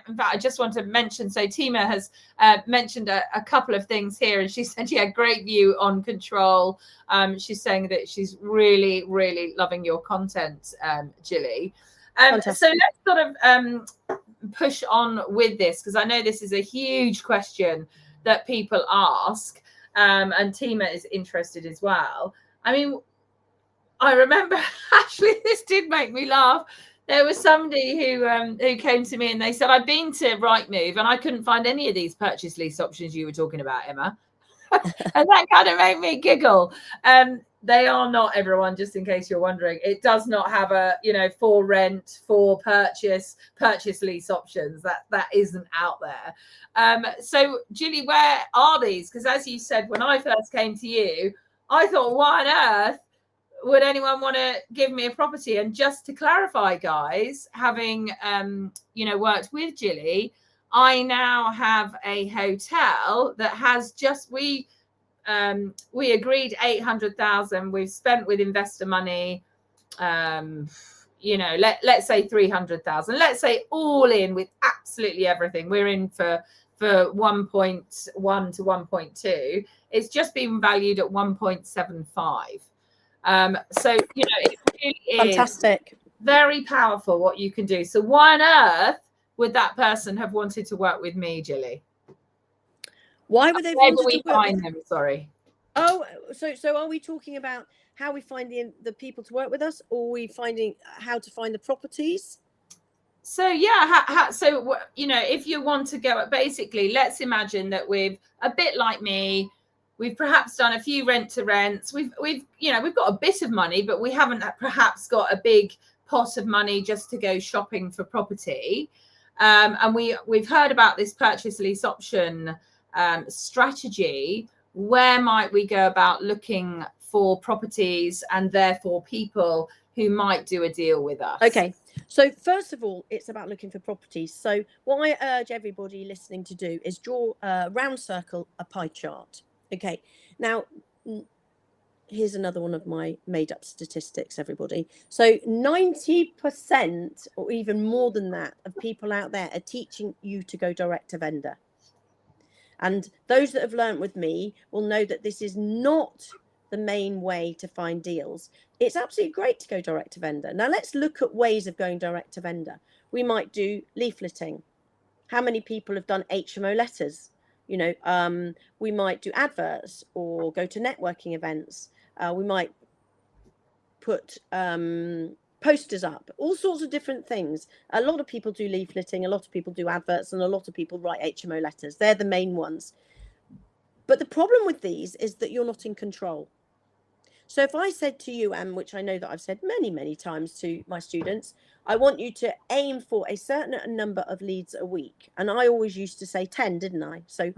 in fact, I just want to mention, so Tima has mentioned a couple of things here, and she said, yeah, great view on control. She's saying that she's really, really loving your content, Gillie. So let's sort of push on with this, because I know this is a huge question that people ask, and Tima is interested as well. I mean, I remember, actually, this did make me laugh. There was somebody who came to me and they said, I've been to Rightmove and I couldn't find any of these purchase lease options you were talking about, Emma. And that kind of made me giggle. They are not, everyone, just in case you're wondering. It does not have a, for rent, for purchase lease options. That isn't out there. So, Gillie, where are these? Because as you said, when I first came to you, I thought, why on earth would anyone want to give me a property? And just to clarify, guys, having worked with Gillie, I now have a hotel that has just we agreed 800,000. We've spent with investor money, let's say 300,000. Let's say all in with absolutely everything. We're in for 1.1 to 1.2. It's just been valued at 1.75. So, it really is fantastic, very powerful what you can do. So why on earth would that person have wanted to work with me, Gillie? Why would they find them? Sorry. Oh, so are we talking about how we find the people to work with us, or are we finding how to find the properties? So yeah, if you want to go, basically, let's imagine that we've a bit like me. We've perhaps done a few rent to rents. We've got a bit of money, but we haven't perhaps got a big pot of money just to go shopping for property. And we've heard about this purchase lease option strategy. Where might we go about looking for properties and therefore people who might do a deal with us? Okay. So first of all, it's about looking for properties. So what I urge everybody listening to do is draw a round circle, a pie chart. Okay, now here's another one of my made up statistics, everybody. So 90% or even more than that of people out there are teaching you to go direct to vendor. And those that have learned with me will know that this is not the main way to find deals. It's absolutely great to go direct to vendor. Now let's look at ways of going direct to vendor. We might do leafleting. How many people have done HMO letters? We might do adverts or go to networking events. We might put posters up, all sorts of different things. A lot of people do leafleting, a lot of people do adverts, and a lot of people write HMO letters. They're the main ones. But the problem with these is that you're not in control. So if I said to you, and which I know that I've said many, many times to my students, I want you to aim for a certain number of leads a week. And I always used to say 10, didn't I? So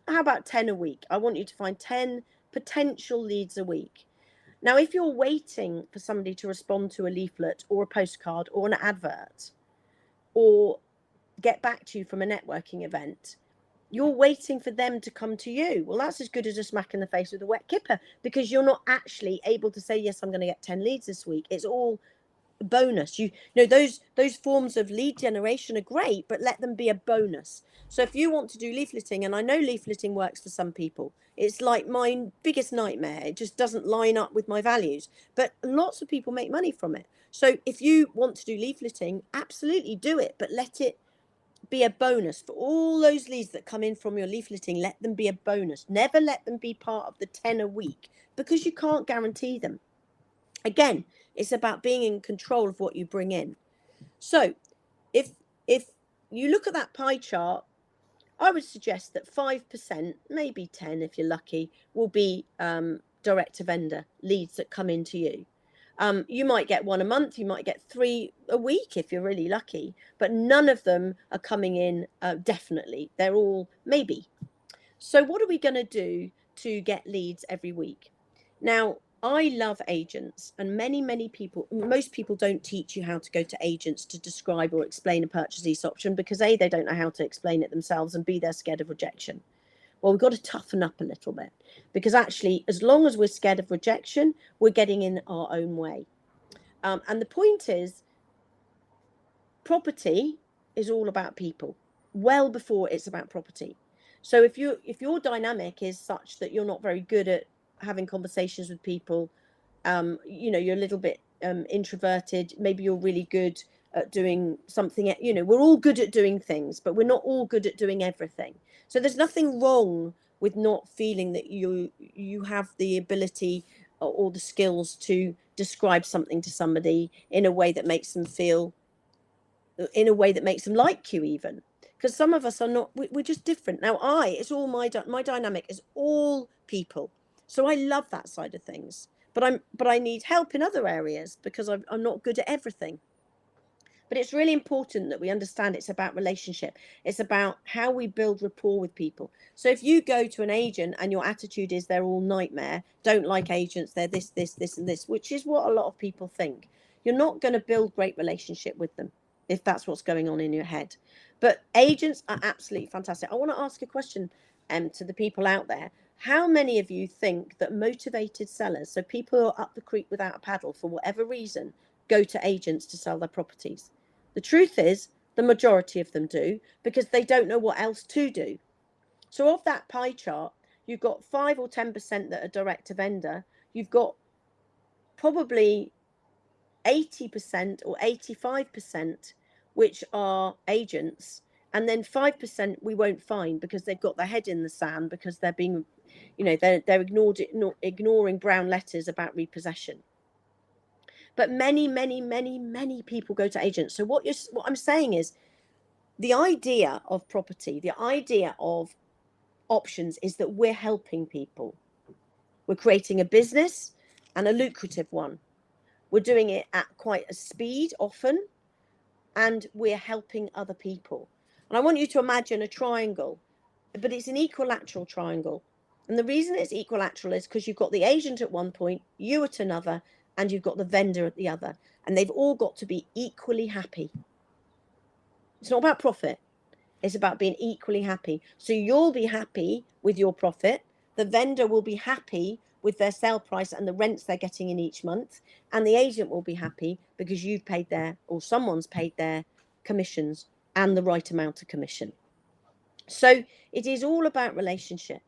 how about 10 a week? I want you to find 10 potential leads a week. Now, if you're waiting for somebody to respond to a leaflet or a postcard or an advert or get back to you from a networking event, you're waiting for them to come to you. Well, that's as good as a smack in the face with a wet kipper, because you're not actually able to say, yes, I'm going to get 10 leads this week. It's all bonus. Those forms of lead generation are great, but let them be a bonus. So if you want to do leafleting, and I know leafleting works for some people, it's like my biggest nightmare. It just doesn't line up with my values, but lots of people make money from it. So if you want to do leafleting, absolutely do it, but let it be a bonus. For all those leads that come in from your leafleting, let them be a bonus. Never let them be part of the 10 a week, because you can't guarantee them. Again, it's about being in control of what you bring in. So if you look at that pie chart, I would suggest that 5%, maybe 10 if you're lucky, will be direct to vendor leads that come into you. You might get one a month, you might get 3 a week if you're really lucky, but none of them are coming in definitely. They're all maybe. So what are we going to do to get leads every week? Now, I love agents, and many people, most people don't teach you how to go to agents to describe or explain a purchase lease option, because A, they don't know how to explain it themselves, and B, they're scared of rejection. Well, we've got to toughen up a little bit, because actually, as long as we're scared of rejection, we're getting in our own way. And the point is, property is all about people. well before it's about property. So if your dynamic is such that you're not very good at having conversations with people, you're a little bit introverted, maybe you're really good at doing something, we're all good at doing things, but we're not all good at doing everything. So there's nothing wrong with not feeling that you have the ability or the skills to describe something to somebody in a way that makes them feel, in a way that makes them like you, even because some of us are not, we're just different. Now it's all my dynamic is all people, so I love that side of things, but I need help in other areas because I'm not good at everything. But it's really important that we understand it's about relationship. It's about how we build rapport with people. So if you go to an agent and your attitude is they're all nightmare, don't like agents, they're this, and this, which is what a lot of people think, you're not going to build great relationship with them if that's what's going on in your head. But agents are absolutely fantastic. I want to ask a question to the people out there. How many of you think that motivated sellers, so people who are up the creek without a paddle for whatever reason, go to agents to sell their properties? The truth is, the majority of them do, because they don't know what else to do. So of that pie chart, you've got 5 or 10% that are direct to vendor. You've got probably 80% or 85%, which are agents. And then 5% we won't find because they've got their head in the sand, because they're being, they're ignoring brown letters about repossession. But many, many, many, many people go to agents. So what I'm saying is, the idea of property, the idea of options is that we're helping people. We're creating a business, and a lucrative one. We're doing it at quite a speed often, and we're helping other people. And I want you to imagine a triangle, but it's an equilateral triangle. And the reason it's equilateral is because you've got the agent at one point, you at another, and you've got the vendor at the other, and they've all got to be equally happy. It's not about profit. It's about being equally happy. So you'll be happy with your profit. The vendor will be happy with their sale price and the rents they're getting in each month. And the agent will be happy because you've paid or someone's paid their commissions and the right amount of commission. So it is all about relationship.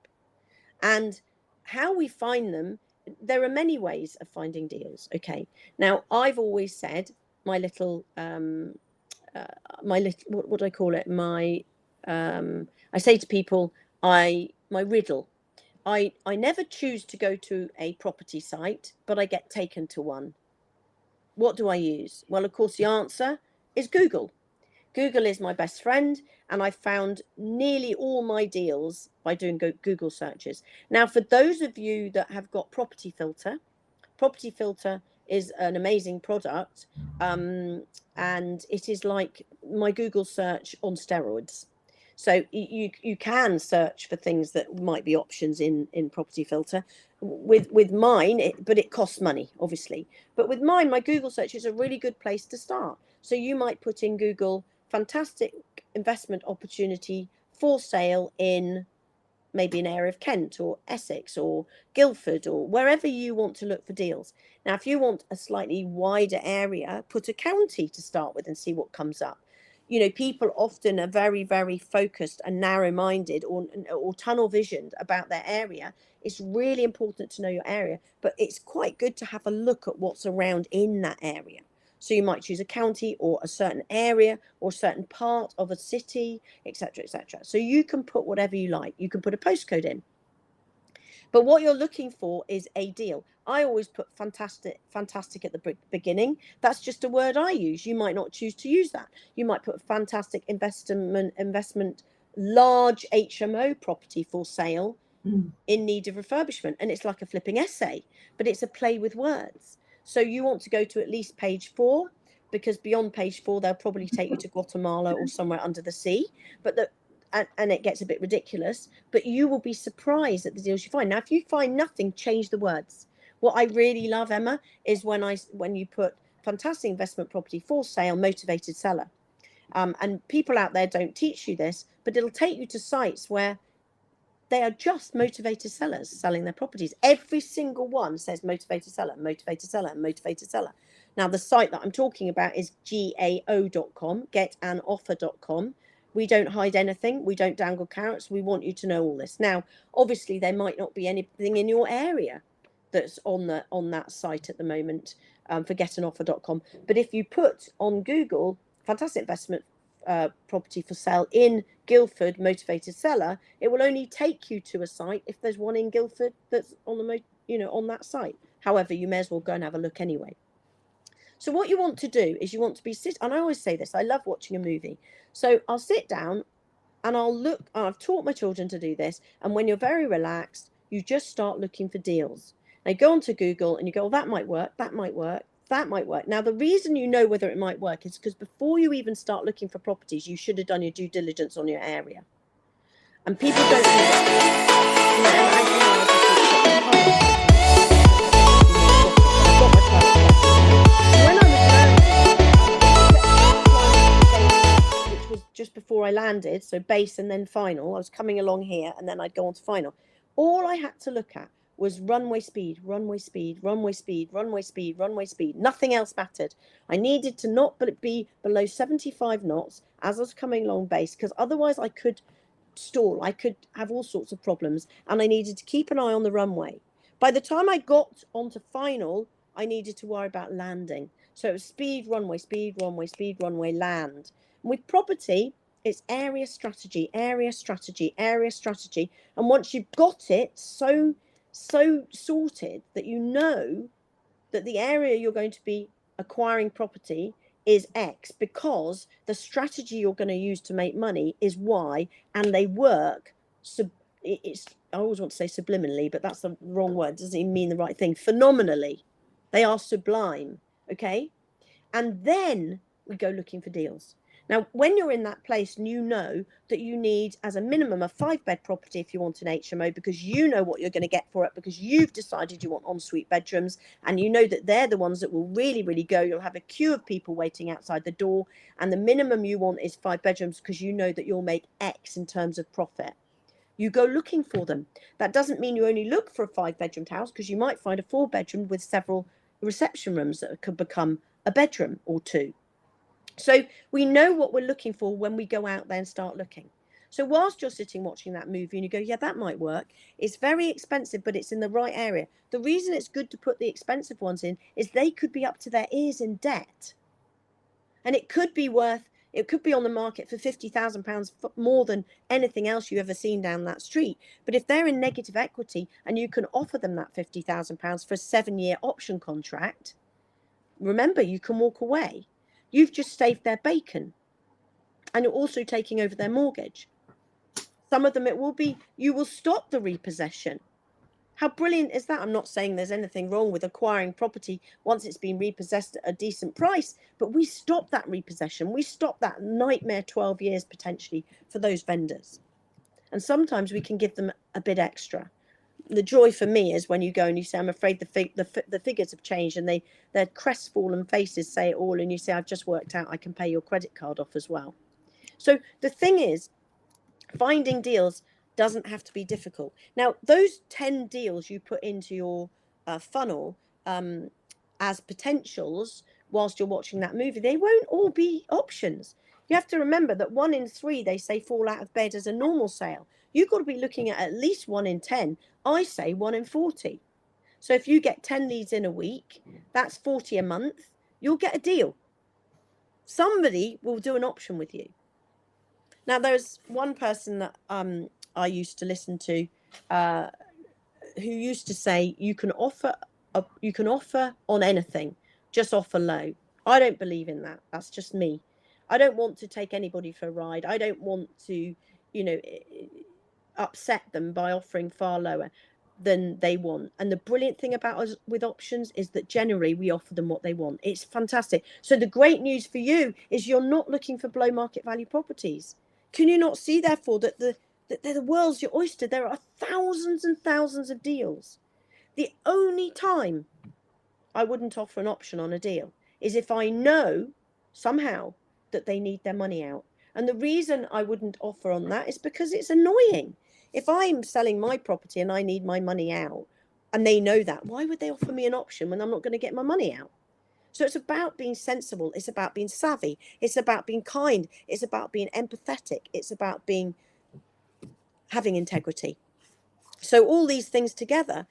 And how we find them, there are many ways of finding deals. Okay. Now, I've always said my little, what do I call it? I say to people, my riddle. I never choose to go to a property site, but I get taken to one. What do I use? Well, of course, the answer is Google. Google is my best friend, and I found nearly all my deals by doing Google searches. Now, for those of you that have got Property Filter is an amazing product, and it is like my Google search on steroids. So you can search for things that might be options in Property Filter. With mine, but it costs money, obviously. But with mine, my Google search is a really good place to start. So you might put in Google, fantastic investment opportunity for sale in maybe an area of Kent or Essex or Guildford or wherever you want to look for deals. Now, if you want a slightly wider area, put a county to start with and see what comes up. People often are very, very focused and narrow-minded or tunnel visioned about their area. It's really important to know your area, but it's quite good to have a look at what's around in that area. So you might choose a county or a certain area or a certain part of a city, etc., etc. So you can put whatever you like. You can put a postcode in. But what you're looking for is a deal. I always put fantastic at the beginning. That's just a word I use. You might not choose to use that. You might put fantastic investment, large HMO property for sale in need of refurbishment. And it's like a flipping essay, but it's a play with words. So you want to go to at least page 4, because beyond page 4, they'll probably take you to Guatemala or somewhere under the sea. And it gets a bit ridiculous, but you will be surprised at the deals you find. Now, if you find nothing, change the words. What I really love, Emma, is when you put fantastic investment property for sale, motivated seller. And people out there don't teach you this, but it'll take you to sites where they are just motivated sellers selling their properties. Every single one says motivated seller, motivated seller, motivated seller. Now, the site that I'm talking about is gao.com, getanoffer.com, We don't hide anything. We don't dangle carrots. We want you to know all this. Now, obviously, there might not be anything in your area that's on that site at the moment for getanoffer.com. But if you put on Google fantastic investment property for sale in Guildford, motivated seller, it will only take you to a site if there's one in Guildford that's on on that site. However, you may as well go and have a look anyway. So what you want to do is you want to be and I always say this, I love watching a movie. So I'll sit down and I'll look, I've taught my children to do this, and when you're very relaxed, you just start looking for deals. Now go onto Google and you go, well, that might work, that might work, that might work. Now, the reason you know whether it might work is because before you even start looking for properties, you should have done your due diligence on your area. And people don't do which was just before I landed, so base and then final. I was coming along here and then I'd go on to final. All I had to look at was runway speed, runway speed, runway speed, runway speed, runway speed. Nothing else mattered. I needed to not be below 75 knots as I was coming along base, because otherwise I could stall. I could have all sorts of problems, and I needed to keep an eye on the runway. By the time I got onto final, I needed to worry about landing. So it was speed, runway, land. And with property, it's area strategy, area strategy, area strategy. And once you've got it so sorted that you know that the area you're going to be acquiring property is X, because the strategy you're going to use to make money is Y, and they work. I always want to say subliminally, but that's the wrong word. It doesn't even mean the right thing. Phenomenally. They are sublime. Okay. And then we go looking for deals. Now, when you're in that place and you know that you need, as a minimum, a 5-bed property if you want an HMO, because you know what you're going to get for it, because you've decided you want ensuite bedrooms, and you know that they're the ones that will really, really go. You'll have a queue of people waiting outside the door, and the minimum you want is 5 bedrooms because you know that you'll make X in terms of profit. You go looking for them. That doesn't mean you only look for a 5-bedroom house, because you might find a 4-bedroom with several reception rooms that could become a bedroom or 2. So we know what we're looking for when we go out there and start looking. So whilst you're sitting watching that movie and you go, yeah, that might work. It's very expensive, but it's in the right area. The reason it's good to put the expensive ones in is they could be up to their ears in debt. And it could be on the market for £50,000 more than anything else you've ever seen down that street. But if they're in negative equity and you can offer them that £50,000 for a 7-year option contract, remember, you can walk away. You've just saved their bacon, and you're also taking over their mortgage. Some of them you will stop the repossession. How brilliant is that? I'm not saying there's anything wrong with acquiring property once it's been repossessed at a decent price, but we stop that repossession. We stop that nightmare 12 years potentially for those vendors. And sometimes we can give them a bit extra. The joy for me is when you go and you say, I'm afraid the figures have changed, and their crestfallen faces say it all, and you say, I've just worked out I can pay your credit card off as well. So the thing is, finding deals doesn't have to be difficult. Now, those 10 deals you put into your funnel as potentials whilst you're watching that movie, they won't all be options. You have to remember that 1 in 3, they say, fall out of bed as a normal sale. You've got to be looking at least 1 in 10. I say 1 in 40. So if you get 10 leads in a week, that's 40 a month. You'll get a deal. Somebody will do an option with you. Now, there's one person that I used to listen to who used to say, you can offer on anything, just offer low. I don't believe in that. That's just me. I don't want to take anybody for a ride. I don't want to, upset them by offering far lower than they want. And the brilliant thing about us with options is that generally we offer them what they want. It's fantastic. So the great news for you is you're not looking for below market value properties. Can you not see, therefore, that they're the world's your oyster? There are thousands and thousands of deals. The only time I wouldn't offer an option on a deal is if I know somehow that they need their money out. And the reason I wouldn't offer on that is because it's annoying. If I'm selling my property and I need my money out, and they know that, why would they offer me an option when I'm not going to get my money out? So it's about being sensible. It's about being savvy. It's about being kind. It's about being empathetic. It's about having integrity. So all these things together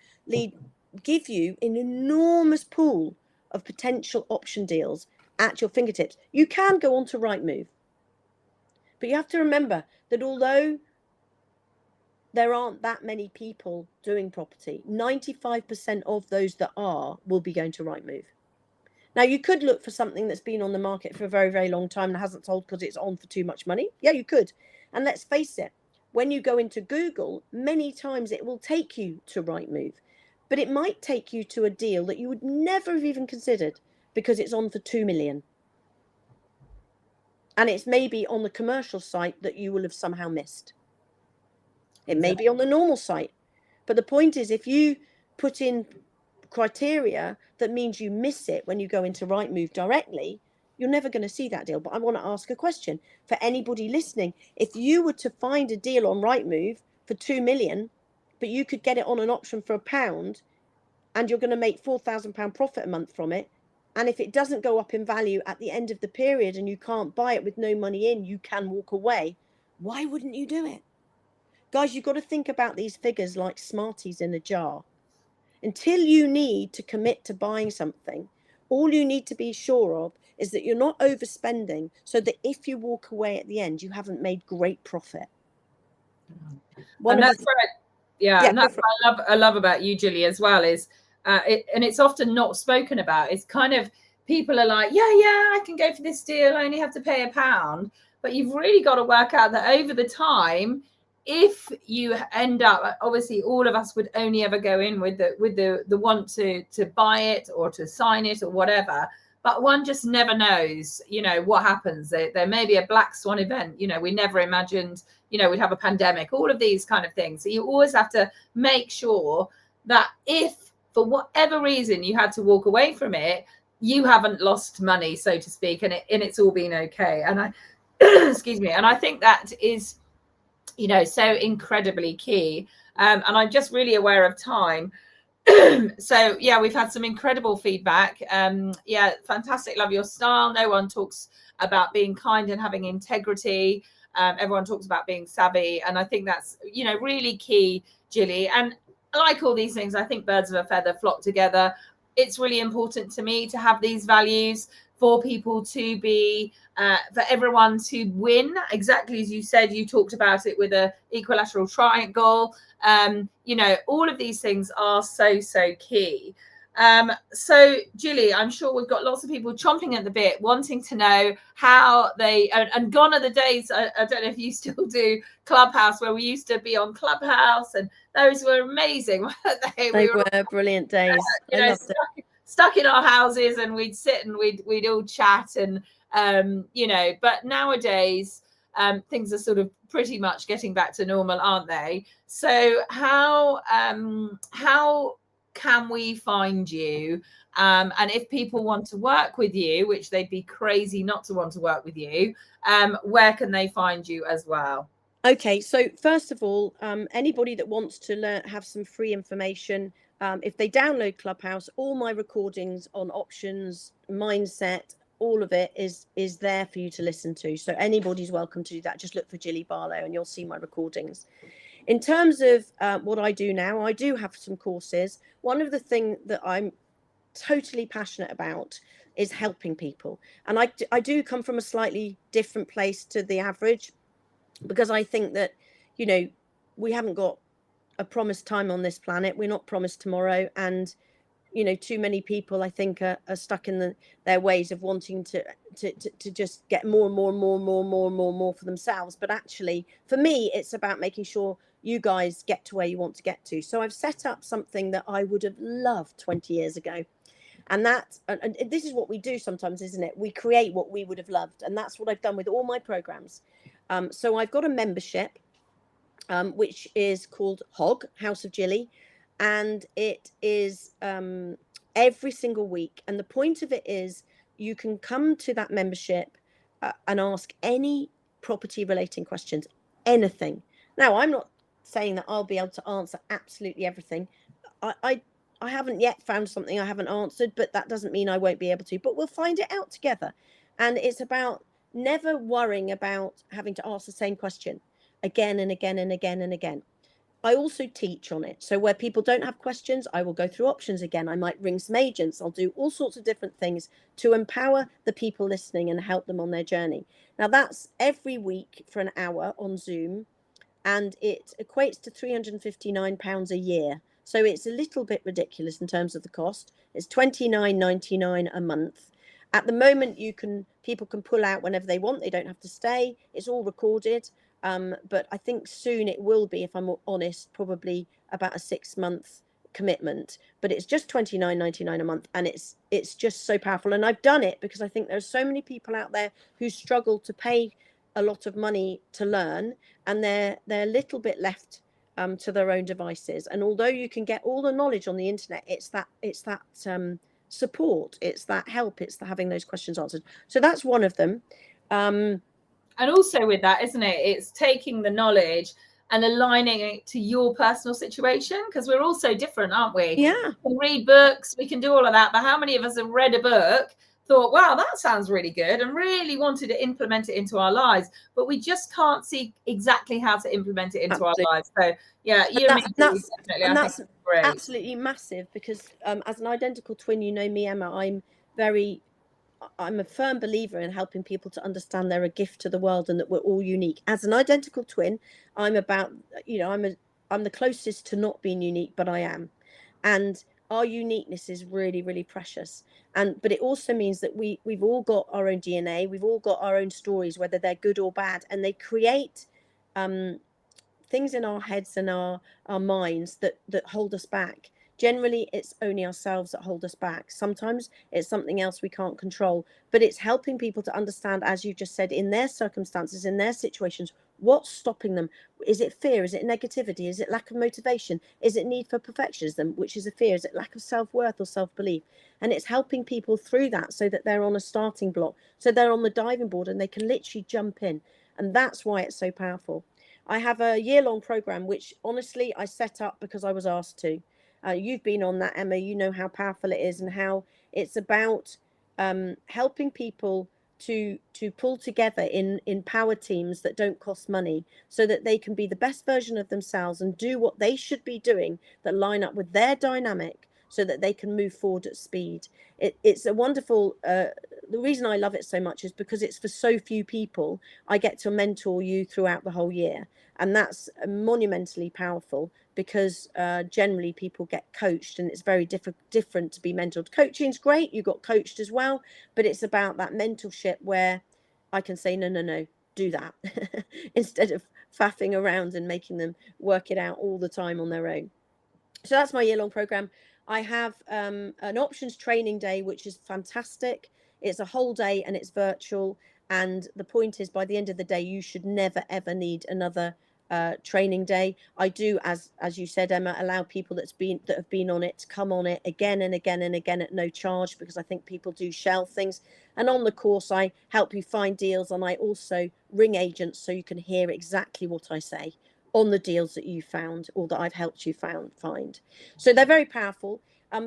give you an enormous pool of potential option deals at your fingertips. You can go on to Rightmove, but you have to remember that although there aren't that many people doing property, 95% of those that will be going to Rightmove. Now, you could look for something that's been on the market for a very, very long time and hasn't sold because it's on for too much money. Yeah, you could. And let's face it, when you go into Google, many times it will take you to Rightmove, but it might take you to a deal that you would never have even considered because it's on for 2 million. And it's maybe on the commercial site that you will have somehow missed. It may be on the normal site. But the point is, if you put in criteria that means you miss it when you go into Rightmove directly, you're never going to see that deal. But I want to ask a question for anybody listening. If you were to find a deal on Rightmove for 2 million, but you could get it on an option for £1, and you're going to make £4,000 profit a month from it, and if it doesn't go up in value at the end of the period and you can't buy it with no money in, you can walk away. Why wouldn't you do it? Guys, you've got to think about these figures like Smarties in a jar. Until you need to commit to buying something, all you need to be sure of is that you're not overspending, so that if you walk away at the end, you haven't made great profit. And that's what I love about you, Gillie, as well, is and it's often not spoken about. It's kind of, people are like, yeah, I can go for this deal, I only have to pay £1. But you've really got to work out that over the time, if you end up, obviously all of us would only ever go in with the want to buy it or to sign it or whatever, but one just never knows, what happens. There may be a black swan event, we never imagined, we'd have a pandemic, all of these kind of things. So you always have to make sure that if for whatever reason you had to walk away from it, you haven't lost money, so to speak, and it's all been okay. And I excuse me, and I think that is so incredibly key. And I'm just really aware of time. So yeah, we've had some incredible feedback. Yeah, fantastic, love your style. No one talks about being kind and having integrity. Everyone talks about being savvy, and I think that's really key, Gillie. And like all these things, I think birds of a feather flock together. It's really important to me to have these values for people to be, for everyone to win. Exactly as you said, you talked about it with a equilateral triangle. All of these things are so key. So Gillie, I'm sure we've got lots of people chomping at the bit, wanting to know how they, and gone are the days, I don't know if you still do Clubhouse, where we used to be on Clubhouse, and those were amazing. They were brilliant days. I loved it. Stuck in our houses, and we'd sit and we'd all chat, and but nowadays things are sort of pretty much getting back to normal, aren't they? So how can we find you? And if people want to work with you, which they'd be crazy not to want to work with you, where can they find you as well? Okay, so first of all, anybody that wants to have some free information, if they download Clubhouse, all my recordings on options, mindset, all of it is there for you to listen to. So anybody's welcome to do that. Just look for Gillie Barlow and you'll see my recordings. In terms of what I do now, I do have some courses. One of the things that I'm totally passionate about is helping people. And I do come from a slightly different place to the average, because I think that, we haven't got a promised time on this planet. We're not promised tomorrow. And, too many people, I think, are stuck in their ways of wanting to just get more and more for themselves. But actually, for me, it's about making sure you guys get to where you want to get to. So I've set up something that I would have loved 20 years ago. And this is what we do sometimes, isn't it? We create what we would have loved. And that's what I've done with all my programs. So I've got a membership, which is called HOG, House of Gillie. And it is every single week. And the point of it is you can come to that membership and ask any property relating questions, anything. Now, I'm not saying that I'll be able to answer absolutely everything. I haven't yet found something I haven't answered, but that doesn't mean I won't be able to. But we'll find it out together. And it's about never worrying about having to ask the same question again and again and again and again. I also teach on it. So where people don't have questions, I will go through options again. I might ring some agents. I'll do all sorts of different things to empower the people listening and help them on their journey. Now, that's every week for an hour on Zoom, and it equates to £359 a year. So it's a little bit ridiculous in terms of the cost. It's £29.99 a month. At the moment, people can pull out whenever they want. They don't have to stay. It's all recorded. But I think soon it will be, if I'm honest, probably about a 6-month commitment. But it's just £29.99 a month, and it's just so powerful. And I've done it because I think there's so many people out there who struggle to pay a lot of money to learn, and they're a little bit left to their own devices. And although you can get all the knowledge on the internet, it's that support, it's that help, it's the having those questions answered. So that's one of them. And also with that, isn't it, it's taking the knowledge and aligning it to your personal situation, because we're all so different, aren't we? Yeah. We can read books, we can do all of that, but how many of us have read a book, thought, wow, that sounds really good, and really wanted to implement it into our lives, but we just can't see exactly how to implement it into our lives? So yeah, that's great. Absolutely massive, because as an identical twin, you know me, Emma, I'm a firm believer in helping people to understand they're a gift to the world and that we're all unique. As an identical twin, I'm the closest to not being unique, but I am. And our uniqueness is really, really precious. But it also means that we've all got our own DNA, we've all got our own stories, whether they're good or bad, and they create things in our heads and our minds that hold us back. Generally, it's only ourselves that hold us back. Sometimes it's something else we can't control, but it's helping people to understand, as you just said, in their circumstances, in their situations, what's stopping them. Is it fear? Is it negativity? Is it lack of motivation? Is it need for perfectionism, which is a fear? Is it lack of self-worth or self-belief? And it's helping people through that so that they're on a starting block, so they're on the diving board and they can literally jump in. And that's why it's so powerful. I have a year-long program, which honestly I set up because I was asked to. You've been on that, Emma. You know how powerful it is and how it's about helping people to pull together in power teams that don't cost money, so that they can be the best version of themselves and do what they should be doing that line up with their dynamic, so that they can move forward at speed. It's a wonderful, the reason I love it so much is because it's for so few people. I get to mentor you throughout the whole year, and that's monumentally powerful, because generally people get coached, and it's very different to be mentored. Coaching's great, you got coached as well, but it's about that mentorship where I can say, no, do that, instead of faffing around and making them work it out all the time on their own. So that's my year-long program. I have an options training day, which is fantastic. It's a whole day and it's virtual. And the point is, by the end of the day, you should never, ever need another training day. I do, as you said, Emma, allow people that have been on it to come on it again and again and again at no charge, because I think people do shelve things. And on the course, I help you find deals, and I also ring agents so you can hear exactly what I say on the deals that you found or that I've helped you find. So they're very powerful.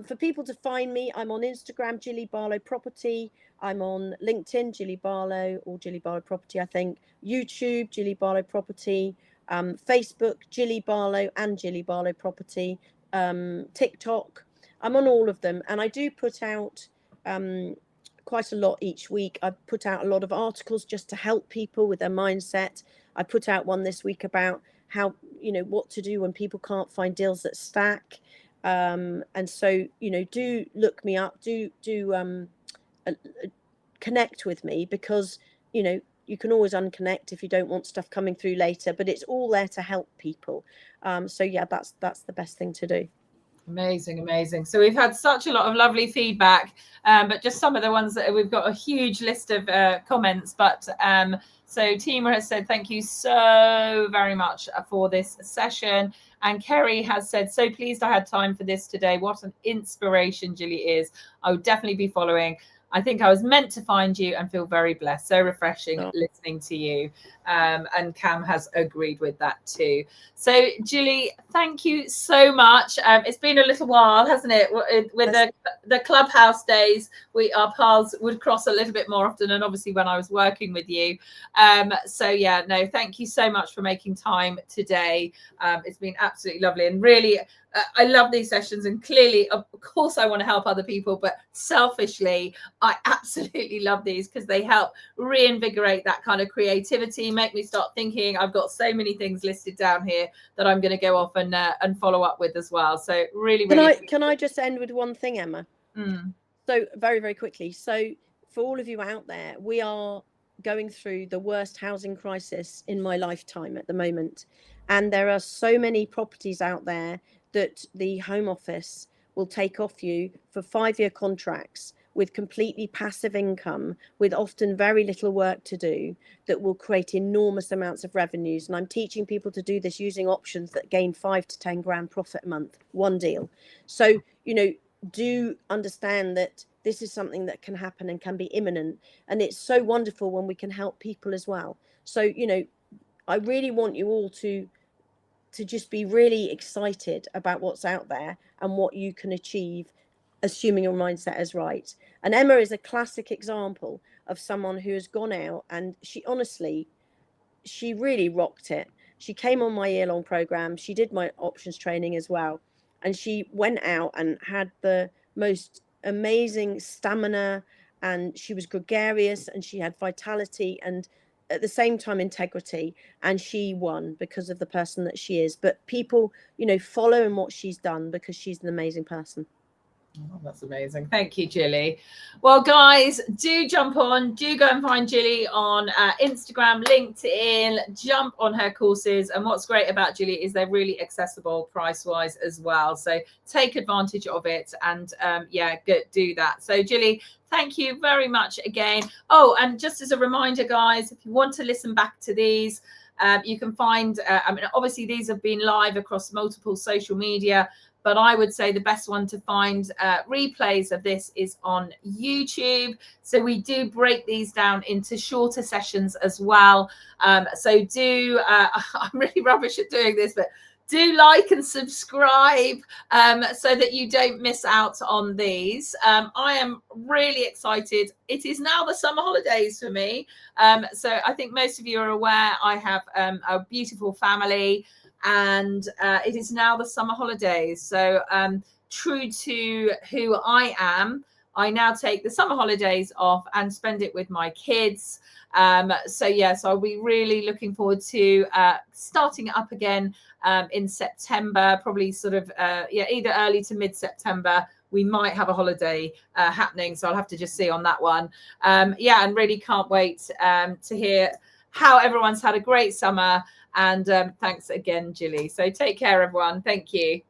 For people to find me, I'm on Instagram, Gillie Barlow Property. I'm on LinkedIn, Gillie Barlow, or Gillie Barlow Property, I think. YouTube, Gillie Barlow Property. Facebook, Gillie Barlow and Gillie Barlow Property. TikTok. I'm on all of them, and I do put out quite a lot each week. I put out a lot of articles just to help people with their mindset. I put out one this week about how, what to do when people can't find deals that stack. And so, do look me up, do connect with me, because, you can always unconnect if you don't want stuff coming through later, but it's all there to help people. So yeah, that's the best thing to do. Amazing. So we've had such a lot of lovely feedback, but just some of the ones that we've got a huge list of comments, but So Tima has said, thank you so very much for this session. And Kerry has said, so pleased I had time for this today. What an inspiration Gillie is. I would definitely be following. I think I was meant to find you and feel very blessed. So refreshing listening to you. And Cam has agreed with that too. So Gillie, thank you so much. It's been a little while, hasn't it? With the Clubhouse days, our paths would cross a little bit more often. And obviously when I was working with you. So yeah, no, thank you so much for making time today. It's been absolutely lovely and really, I love these sessions, and clearly, of course, I want to help other people, but selfishly, I absolutely love these because they help reinvigorate that kind of creativity, make me start thinking. I've got so many things listed down here that I'm going to go off and follow up with as well. So really, can I just end with one thing, Emma? So very, very quickly. So for all of you out there, we are going through the worst housing crisis in my lifetime at the moment. And there are so many properties out there that the Home Office will take off you for 5-year contracts with completely passive income, with often very little work to do, that will create enormous amounts of revenues. And I'm teaching people to do this using options that gain 5 to 10 grand profit a month, one deal. So, do understand that this is something that can happen and can be imminent. And it's so wonderful when we can help people as well. So, I really want you all to just be really excited about what's out there and what you can achieve, assuming your mindset is right. And Emma is a classic example of someone who has gone out, and she really rocked it. She came on my year-long program. She did my options training as well. And she went out and had the most amazing stamina, and she was gregarious, and she had vitality and at the same time integrity, and she won because of the person that she is. But people, follow in what she's done because she's an amazing person. Oh, that's amazing. Thank you, Gillie. Well, guys, do jump on. Do go and find Gillie on Instagram, LinkedIn. Jump on her courses. And what's great about Gillie is they're really accessible price-wise as well. So take advantage of it and, do that. So, Gillie, thank you very much again. Oh, and just as a reminder, guys, if you want to listen back to these, you can find, obviously these have been live across multiple social media, but I would say the best one to find replays of this is on YouTube. So we do break these down into shorter sessions as well. So do, I'm really rubbish at doing this, but do like and subscribe so that you don't miss out on these. I am really excited. It is now the summer holidays for me. So I think most of you are aware I have a beautiful family, and it is now the summer holidays. So true to who I am, I now take the summer holidays off and spend it with my kids. So I'll be really looking forward to starting it up again in September, probably sort of either early to mid-September. We might have a holiday happening, so I'll have to just see on that one. And really can't wait to hear how everyone's had a great summer. And thanks again, Gillie. So take care, everyone. Thank you.